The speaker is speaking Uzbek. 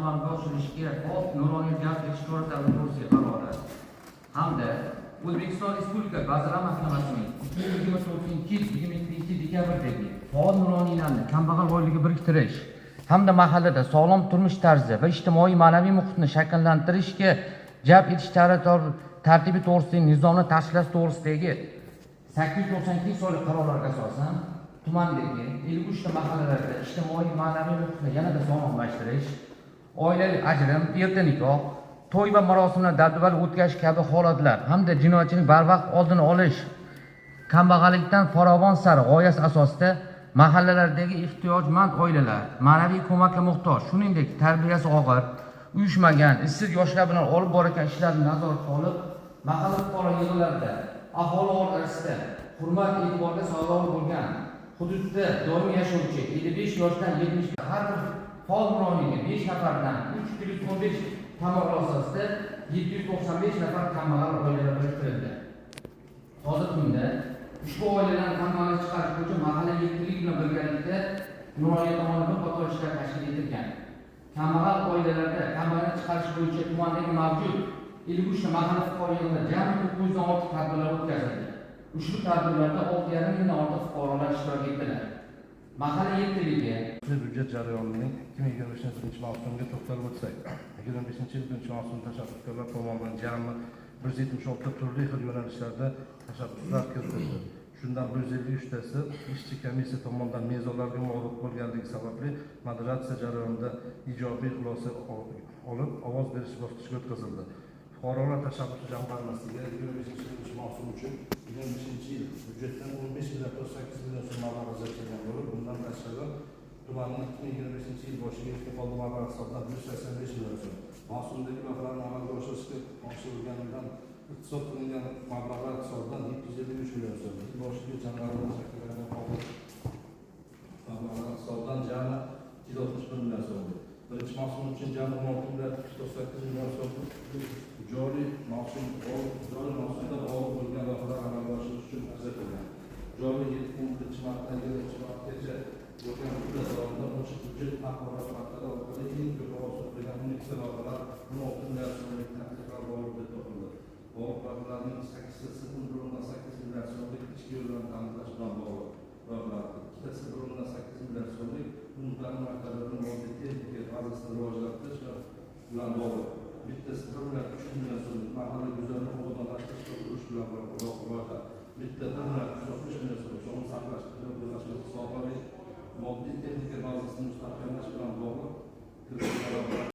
amalga oshirishga hop nuroniy jalb etish to'g'risidagi Rossiya qarori hamda O'zbekiston Respublika Vazirlar Mahkamasining 2024-22 dekabrdagi faol nuroniylarni kambag'al oilaga biriktirish hamda mahallada sog'lom turmush tarzi va ijtimoiy ma'naviy muhitni shakllantirishga jalb etish tartibi to'g'risidagi nizomni tashkillаш to'g'risidagi 892 sonli qarorlarga asosan tumandagi 53 ta mahallalarda ijtimoiy ma'naviy muhitni yanada sog'lomlashtirish, oilali ajrim, erta nikoh, to'y va marosimlarni dabdabali o'tkazish kabi holatlar hamda jinoyatchilik barvaqt oldini olish, kambag'allikdan farovon sari g'oyasi asosida mahallalardagi ehtiyojmand oilalar, ma'naviy ko'makka muhtoj, shuningdek tarbiyasi og'ir, uyushmagan, ishsiz yoshlar bilan olib borayotgan ishlarni nazoratga olib, mahalla fuqaro yig'inlarida aholi orasida hurmat e'tiborga sazovor bo'lgan hududda doimiy yashovchi 55 yoshdan 70 har bir faol nuroniyga 5 nafardan 315 tamoyil asosida 795 nafar kambag'al oilalar biriktirildi. Hozirgi kunda ushbu oilalarni kambag'allikdan chiqarish bo'yicha mahalla yetkaziligi bilan birgalikda nuroniy tomonidan qator ishlar tashkil etilgan. Kambag'al oilalarda kambag'allikdan chiqarish bo'yicha tumandagi mavjud 53 ta mahalla fuqaro yig'inida jami 900 dan ortiq tadbirlar o'tkazildi. Ushbu tadbirlarda 6,5 mingdan ortiq fuqarolar ishtirok etdilar. Mahalla yetkaziligi hujjat jarayonining 2025 mavsumiga to'xtalib o'tsak, 2025 yil 1 mavsum tashabbuskorlar tomonidan jami 176 turli xil yo'nalishlarda tashabbuslar kiritildi. Shundan 153 tasi ishchi komissiya tomonidan mezonlarga muvofiq bo'lganligi sababli moderatsiya jarayonida ijobiy xulosa olib, ovoz berish bosqichiga o'tkazildi. Fuqarolar tashabbusi jamg'armasiga 2025 mavsum uchun 2025 yil byudjetdan 15,8 million so'm mablag' ajratilgan bo'lib, bundan tashqari tumanning 2025 yil boshiga yetgan qoldi mablag' hisobidan 185 million so'm. Mavsumdagi loyihalarni amalga oshirishga oshirilganidan iqtisod qilingan mablag'lar hisobidan 753 million so'm. Yil boshiga jamg'arma shakllangan mablag'lar hisobidan jami 161 million so'm. Birinchi mavsum uchun jami 16,98 million so'm. Joriy mavsumda g'olib bo'lgan loyihalar amalga oshirish uchun ajratilgan. Joriy yil 1-martdan 7-martgacha bo'lgan muddat davomida ochiq byudjet axborot markazlari orqali eng ko'p ovoz to'plagan 12 ta loyihalar 16 milliard so'mlik takliflar g'olib deb topildi. G'olib loyihalarning 8tasi 1,8 milliard so'mlik ichki yo'llarni ta'minlash bilan bog'liq loyihalar, 2tasi 1,8 milliard so'mlik umumta'lim maktablarining moddiy texnika bazasini rivojlantirish bilan bog'liq. Bittasi 1,3 million so'mlik mahalla go'zallik obodonlashtirish va qurish bilan bog'liq loyiha. Bitta 1,360 million so'mlik sog'liqni saqlash birlashmasi sohaviy moddiy texnika bazasini mustahkamlash bilan bog'liq